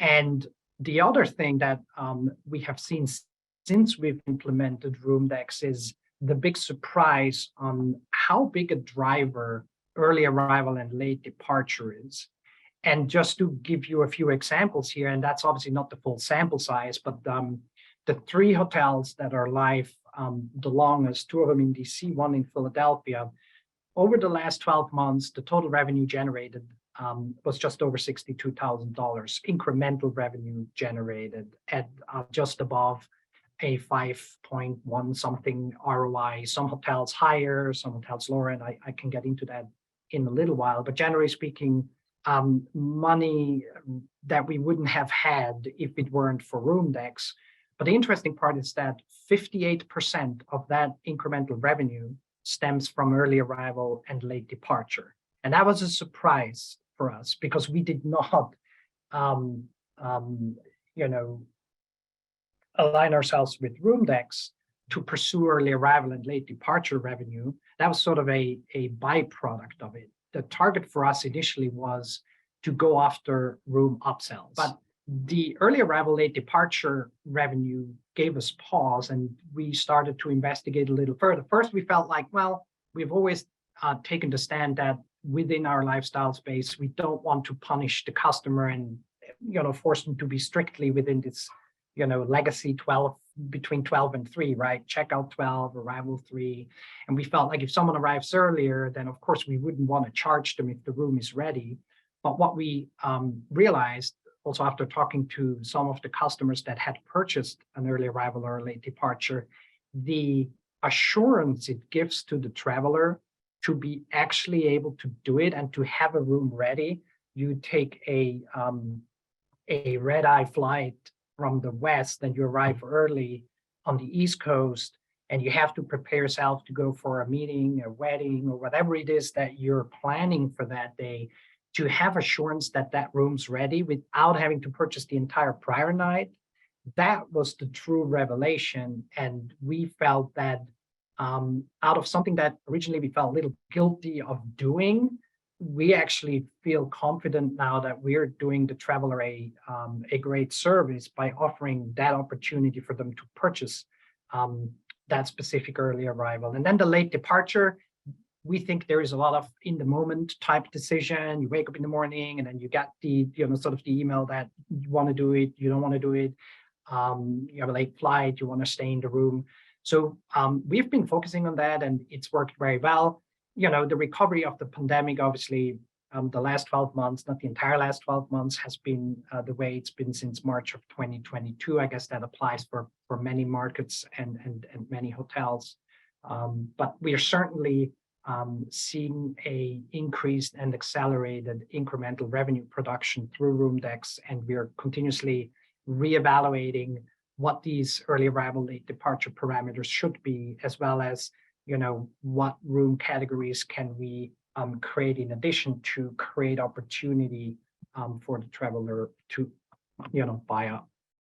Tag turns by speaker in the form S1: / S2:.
S1: And the other thing that we have seen since we've implemented ROOMDEX is the big surprise on how big a driver early arrival and late departure is. And just to give you a few examples here, and that's obviously not the full sample size, but the 3 hotels that are live the longest, 2 of them in DC, 1 in Philadelphia, over the last 12 months, the total revenue generated was just over $62,000, incremental revenue generated at just above a 5.1 something ROI. Some hotels higher, some hotels lower, and I can get into that in a little while. But generally speaking, money that we wouldn't have had if it weren't for ROOMDEX. But the interesting part is that 58% of that incremental revenue stems from early arrival and late departure. And that was a surprise for us because we did not, align ourselves with ROOMDEX to pursue early arrival and late departure revenue. That was sort of a byproduct of it. The target for us initially was to go after room upsells. But the early arrival, late departure revenue gave us pause, and we started to investigate a little further. First, we felt like, well, we've always taken the stand that within our lifestyle space, we don't want to punish the customer and force them to be strictly within this legacy 12, between 12 and 3, right? Checkout 12, arrival 3. And we felt like if someone arrives earlier, then of course we wouldn't want to charge them if the room is ready. But what we realized also after talking to some of the customers that had purchased an early arrival or a late departure, the assurance it gives to the traveler to be actually able to do it and to have a room ready. You take a red-eye flight from the West and you arrive early on the East Coast and you have to prepare yourself to go for a meeting, a wedding, or whatever it is that you're planning for that day, to have assurance that that room's ready without having to purchase the entire prior night. That was the true revelation. And we felt that out of something that originally we felt a little guilty of doing, we actually feel confident now that we're doing the traveler a great service by offering that opportunity for them to purchase that specific early arrival. And then the late departure, we think there is a lot of in the moment type decision. You wake up in the morning and then you get the, sort of the email that you want to do it, you don't want to do it. You have a late flight, you want to stay in the room. So we've been focusing on that and it's worked very well. The recovery of the pandemic, obviously, the last 12 months, not the entire last 12 months, has been the way it's been since March of 2022. I guess that applies for many markets and many hotels. But we are certainly seeing a increased and accelerated incremental revenue production through ROOMDEX, and we are continuously reevaluating what these early arrival, late departure parameters should be, as well as what room categories can we create in addition to create opportunity for the traveler to buy